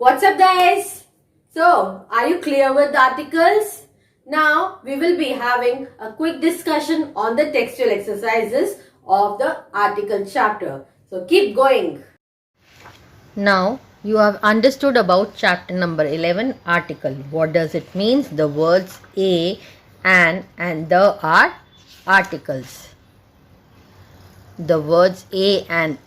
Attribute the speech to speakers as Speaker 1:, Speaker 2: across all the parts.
Speaker 1: What's up, guys? So, are you clear with the articles? Now, we will be having a quick discussion on the textual exercises of the article chapter. So, keep going.
Speaker 2: Now, you have understood about chapter number 11 article. What does it mean? The words a, an and the are articles. The words a and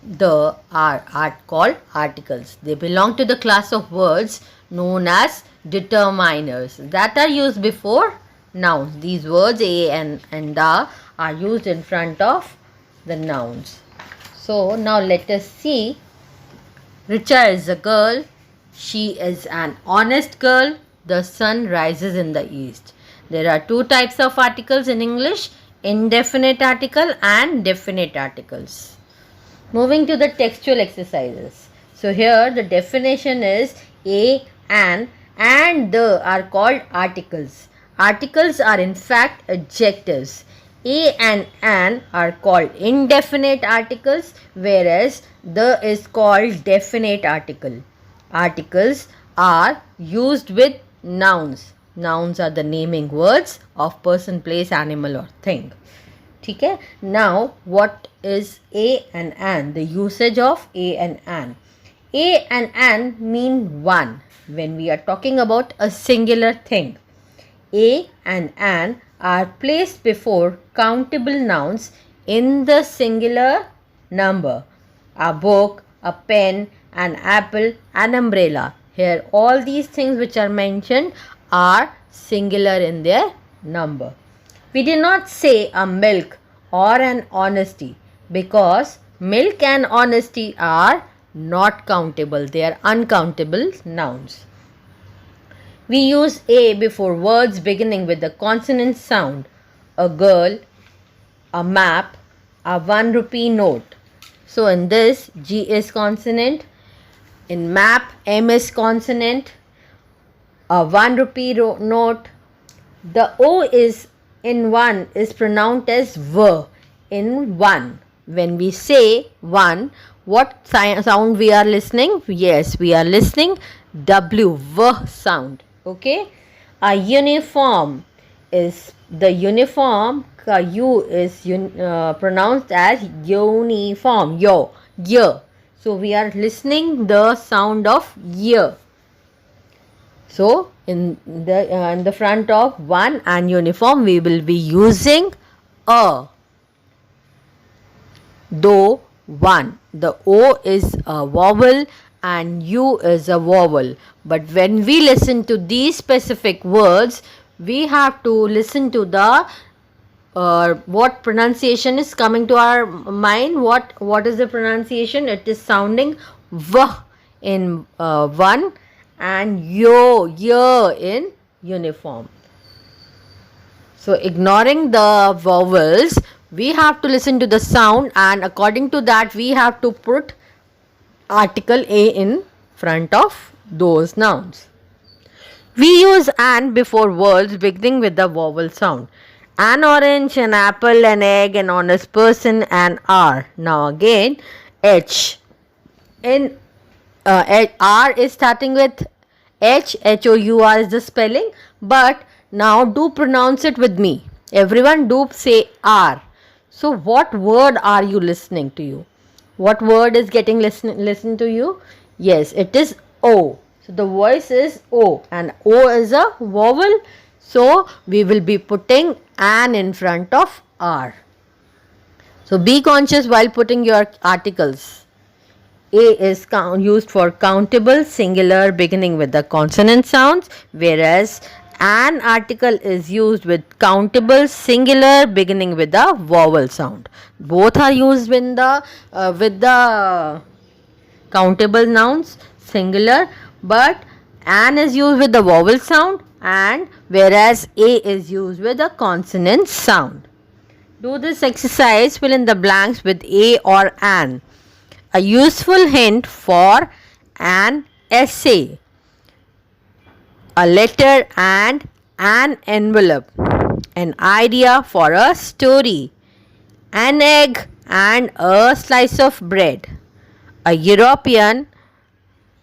Speaker 2: the are called articles. They belong to the class of words known as determiners that are used before nouns. These words a and the are used in front of the nouns. So now let us see. Richa is a girl. She is an honest girl. The sun rises in the east. There are two types of articles in English: indefinite article and definite articles. Moving to the textual exercises. So here the definition is a, an and the are called articles. Articles are in fact adjectives. A and an are called indefinite articles, whereas the is called definite article. Articles are used with nouns. Nouns are the naming words of person, place, animal or thing. ठीक है. Now what is a and an? The usage of a and an. A and an mean one when we are talking about a singular thing. A and an are placed before countable nouns in the singular number. A book, a pen, an apple, an umbrella. Here all these things which are mentioned are singular in their number. We did not say a milk or an honesty because milk and honesty are not countable. They are uncountable nouns. We use a before words beginning with the consonant sound. A girl, a map, a 1 rupee note. So in this, G is consonant. In map, M is consonant. A 1 rupee note. The O is in one is pronounced as V in one. When we say one, what sound we are listening? Yes, we are listening W, V sound. Okay. A uniform is the uniform. U is pronounced as uniform. Yo, year. So we are listening the sound of year. So in the front of one and uniform, we will be using a. Though one. The O is a vowel and U is a vowel. But when we listen to these specific words, we have to listen to the what pronunciation is coming to our mind. What is the pronunciation? It is sounding V in one and yo in uniform. So ignoring the vowels, we have to listen to the sound, and according to that we have to put article a in front of those nouns. We use an before words beginning with the vowel sound. An orange, an apple, an egg, an honest person, an R. Now again, H. In R is starting with H, H-O-U-R is the spelling, but now do pronounce it with me. Everyone do say R. So what word are you listening to you? What word is getting listen to you? Yes, it is O. So the voice is O and O is a vowel. So we will be putting an in front of R. So be conscious while putting your articles. A is used for countable singular beginning with the consonant sounds, whereas an article is used with countable singular beginning with the vowel sound. Both are used with the countable nouns singular, but an is used with the vowel sound, and whereas a is used with the consonant sound. Do this exercise, fill in the blanks with a or an. A useful hint for an essay. A letter and an envelope. An idea for a story. An egg and a slice of bread. A European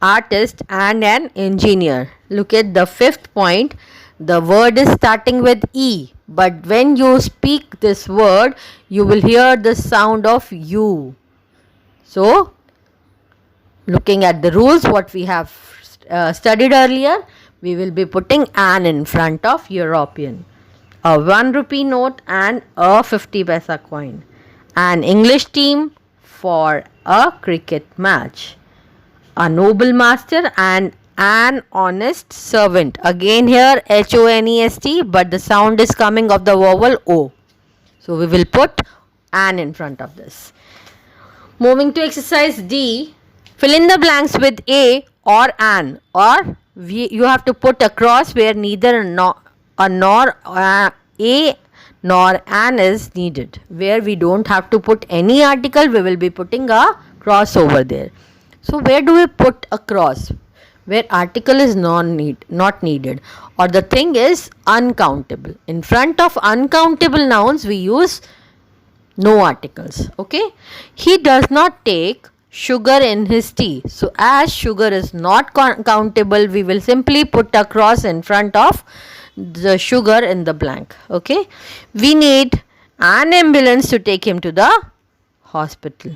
Speaker 2: artist and an engineer. Look at the fifth point. The word is starting with E, but when you speak this word, you will hear the sound of U. So, looking at the rules, what we have studied earlier, we will be putting an in front of European. A 1 rupee note and a 50 paisa coin. An English team for a cricket match. A noble master and an honest servant. Again here HONEST, but the sound is coming of the vowel O. So we will put an in front of this. Moving to exercise D, fill in the blanks with a or an, or you have to put a cross where neither a nor a nor an is needed. Where we don't have to put any article, we will be putting a cross over there. So where do we put a cross? Where article is not needed, or the thing is uncountable. In front of uncountable nouns, we use no articles. Okay. He does not take sugar in his tea. So as sugar is not countable, we will simply put a cross in front of the sugar in the blank. Okay. We need an ambulance to take him to the hospital.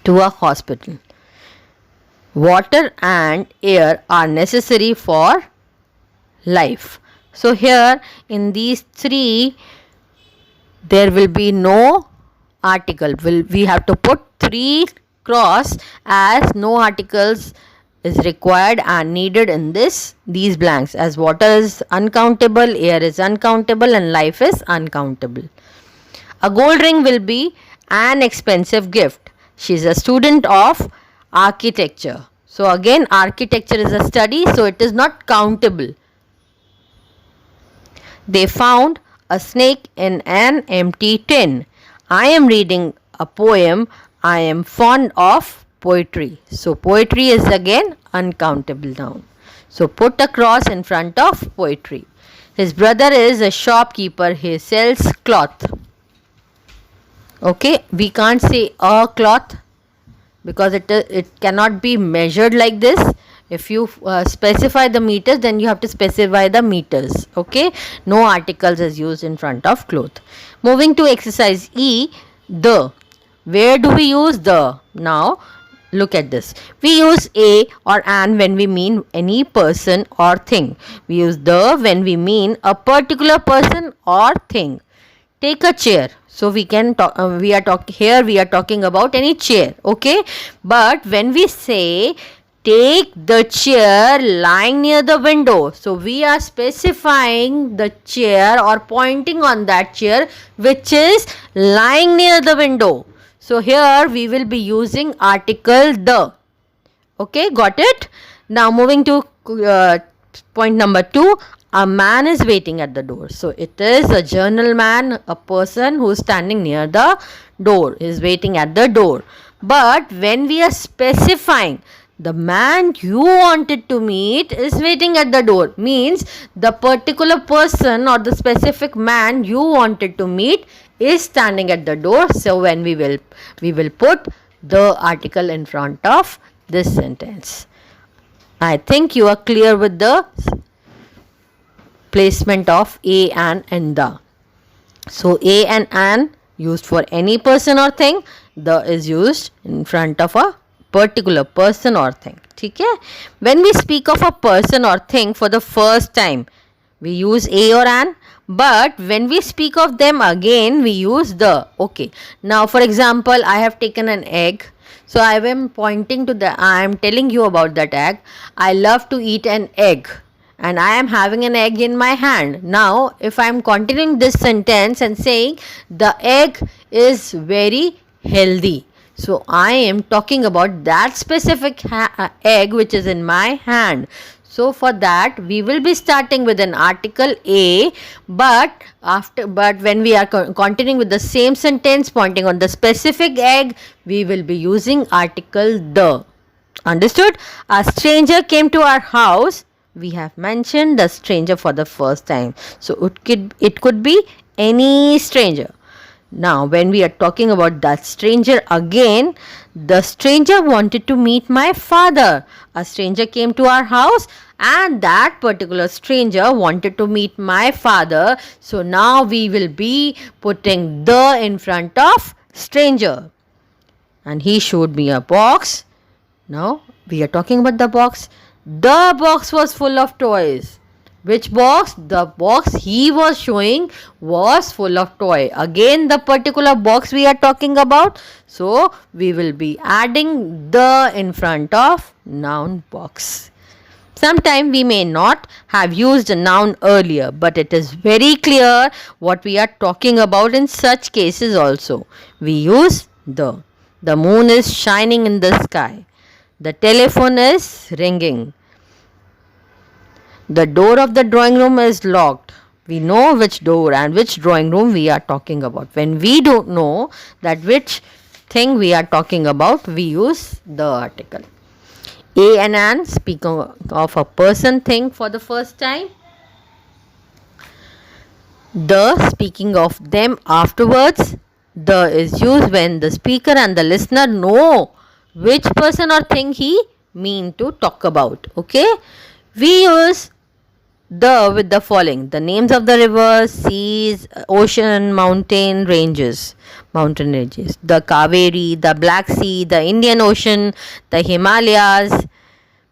Speaker 2: To a hospital. Water and air are necessary for life. So here in these three, there will be no article. We have to put 3 cross as no articles is required and needed in these blanks, as water is uncountable, air is uncountable, and life is uncountable. A gold ring will be an expensive gift. She is a student of architecture. So again, architecture is a study, so it is not countable. They found a snake in an empty tin. I am reading a poem. I am fond of poetry. So poetry is again uncountable noun. So put a cross in front of poetry. His brother is a shopkeeper. He sells cloth. Okay, we can't say a cloth because it cannot be measured like this. If you specify the meters, then you have to specify the meters. Okay, no articles is used in front of cloth. Moving to exercise E, the. Where do we use the? Now look at this. We use a or an when we mean any person or thing. We use the when we mean a particular person or thing. Take a chair. So we can talk, we are talking about any chair. Okay, but when we say take the chair lying near the window, so we are specifying the chair or pointing on that chair which is lying near the window. So here we will be using article the. Okay, got it? Now moving to point number 2. A man is waiting at the door. So it is a journalman, a person who is standing near the door, is waiting at the door. But when we are specifying the man you wanted to meet is waiting at the door, means the particular person or the specific man you wanted to meet is standing at the door. So when we will put the article in front of this sentence. I think you are clear with the placement of a, and the. So a and an used for any person or thing. The is used in front of a particular person or thing. Okay? When we speak of a person or thing for the first time, we use a or an. But when we speak of them again, we use the. Okay. Now for example, I have taken an egg. So I am telling you about that egg. I love to eat an egg. And I am having an egg in my hand. Now, if I am continuing this sentence and saying the egg is very healthy. So, I am talking about that specific egg which is in my hand. So, for that, we will be starting with an article a, but when we are continuing with the same sentence pointing on the specific egg, we will be using article the. Understood? A stranger came to our house. We have mentioned the stranger for the first time. So it could be any stranger. Now, when we are talking about that stranger again, the stranger wanted to meet my father. A stranger came to our house and that particular stranger wanted to meet my father. So now we will be putting the in front of stranger. And he showed me a box. Now we are talking about the box. The box was full of toys. Which box? The box he was showing was full of toy. Again, the particular box we are talking about. So we will be adding the in front of noun box. Sometime we may not have used a noun earlier, but it is very clear what we are talking about in such cases also. We use the. The moon is shining in the sky. The telephone is ringing. The door of the drawing room is locked. We know which door and which drawing room we are talking about. When we don't know that which thing we are talking about, we use the article. A and an, speaking of a person, thing for the first time. The, speaking of them afterwards. The is used when the speaker and the listener know which person or thing he mean to talk about. Okay, we use the with the following: the names of the rivers, seas, ocean, mountain ranges. The Kaveri, the Black Sea, the Indian Ocean, the Himalayas.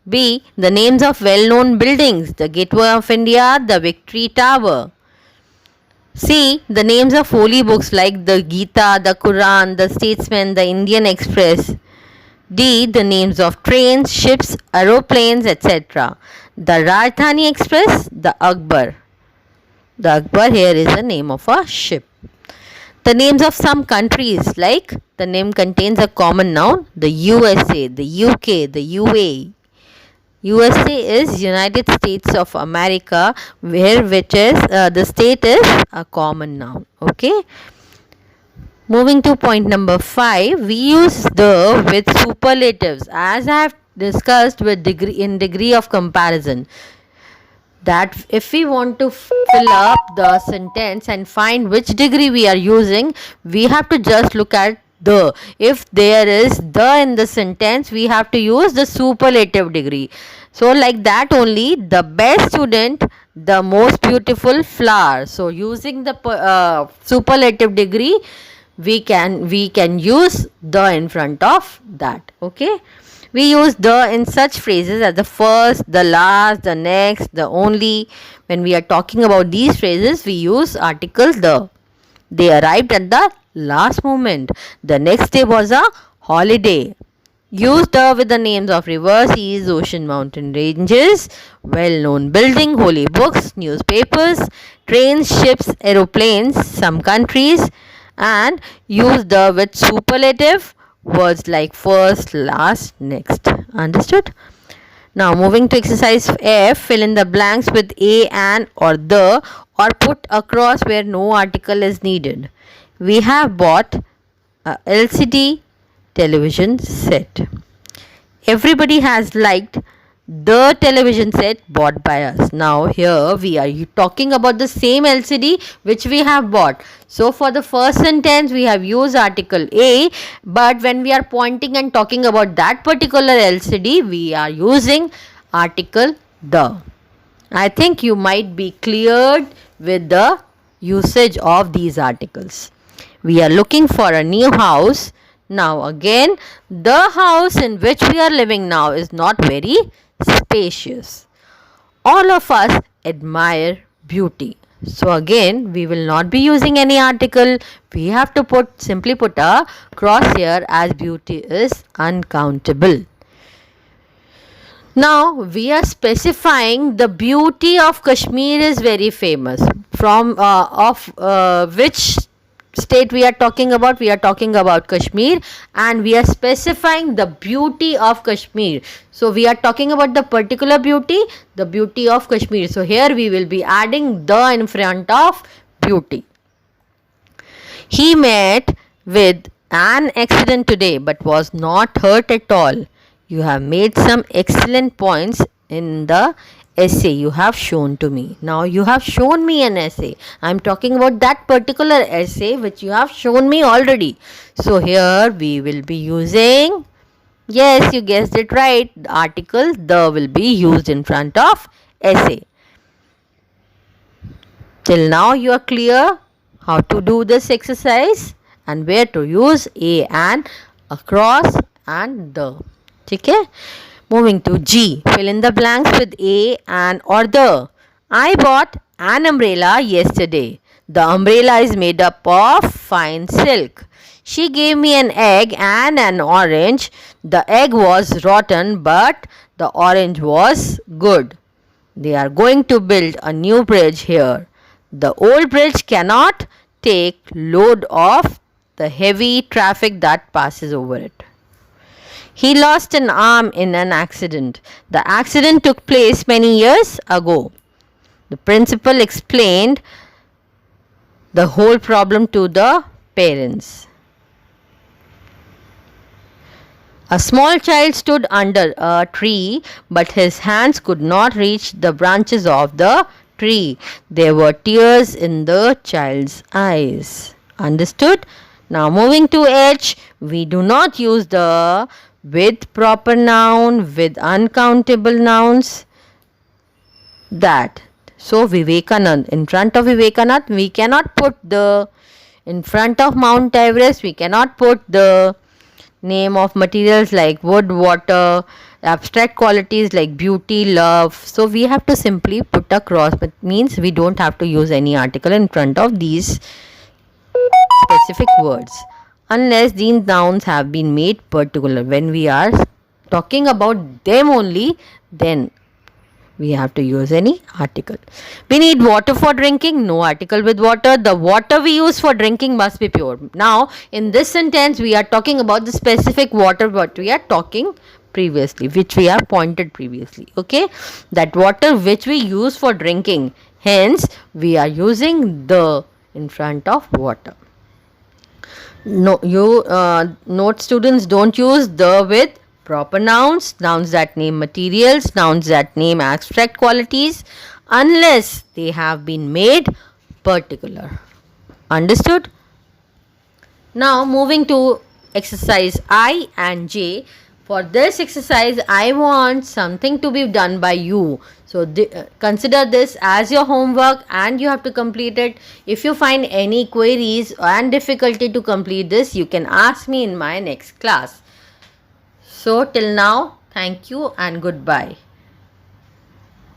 Speaker 2: B. The names of well-known buildings: the Gateway of India, the Victory Tower. C. The names of holy books like the Gita, the Quran, the Statesman, the Indian Express. D. The names of trains, ships, aeroplanes, etc. The Rajdhani Express, the Akbar. The Akbar here is the name of a ship. The names of some countries, like the name contains a common noun: the USA, the UK, the UAE. USA is United States of America, which is the state is a common noun. Okay. Moving to point number 5, we use the with superlatives, as I have discussed with degree of comparison. That if we want to fill up the sentence and find which degree we are using, we have to just look at the. If there is the in the sentence, we have to use the superlative degree. So like that only, the best student, the most beautiful flower. So using the superlative degree, we can use the in front of that. Okay. We use the in such phrases as the first, the last, the next, the only. When we are talking about these phrases, we use article the. They arrived at the last moment. The next day was a holiday. Use the with the names of rivers, seas, ocean, mountain ranges, well-known building, holy books, newspapers, trains, ships, aeroplanes, some countries, and use the with superlative words like first, last, next. Understood? Now moving to exercise F, fill in the blanks with a, an, or the, or put across where no article is needed. We have bought a LCD television set. Everybody has liked the television set bought by us. Now here we are talking about the same LCD which we have bought. So for the first sentence we have used article A, but when we are pointing and talking about that particular LCD, we are using article the. I think you might be cleared with the usage of these articles. We are looking for a new house. Now again, the house in which we are living now is not very spacious. All of us admire beauty. So again, we will not be using any article. We have to simply put a cross here, as beauty is uncountable. Now we are specifying the beauty of Kashmir is very famous. From which state we are talking about? We are talking about Kashmir, and we are specifying the beauty of Kashmir. So we are talking about the particular beauty, the beauty of Kashmir. So here we will be adding the in front of beauty. He met with an accident today but was not hurt at all. You have made some excellent points in the essay you have shown to me. Now you have shown me an essay. I'm talking about that particular essay which you have shown me already. So here we will be using, yes, you guessed it right, the article the will be used in front of essay. Till now you are clear how to do this exercise and where to use a and, across and the. Okay? Moving to G. Fill in the blanks with a and or the. I bought an umbrella yesterday. The umbrella is made up of fine silk. She gave me an egg and an orange. The egg was rotten, but the orange was good. They are going to build a new bridge here. The old bridge cannot take load of the heavy traffic that passes over it. He lost an arm in an accident. The accident took place many years ago. The principal explained the whole problem to the parents. A small child stood under a tree, but his hands could not reach the branches of the tree. There were tears in the child's eyes. Understood? Now moving to H, we do not use the with proper noun, with uncountable nouns. That. So Vivekanand, in front of Vivekanand, we cannot put the, in front of Mount Everest, we cannot put the name of materials like wood, water, abstract qualities like beauty, love. So we have to simply put a cross, but means we don't have to use any article in front of these specific words unless these nouns have been made particular. When we are talking about them only, then we have to use any article. We need water for drinking, no article with water. The water we use for drinking must be pure. Now in this sentence we are talking about the specific water what we are talking previously, which we have pointed previously. Okay, that water which we use for drinking, hence we are using the in front of water. No, you note students, don't use the with proper nouns, nouns that name materials, nouns that name abstract qualities, unless they have been made particular. Understood? Now moving to exercise I and J. For this exercise, I want something to be done by you. So consider this as your homework and you have to complete it. If you find any queries and difficulty to complete this, you can ask me in my next class. So till now, thank you and goodbye.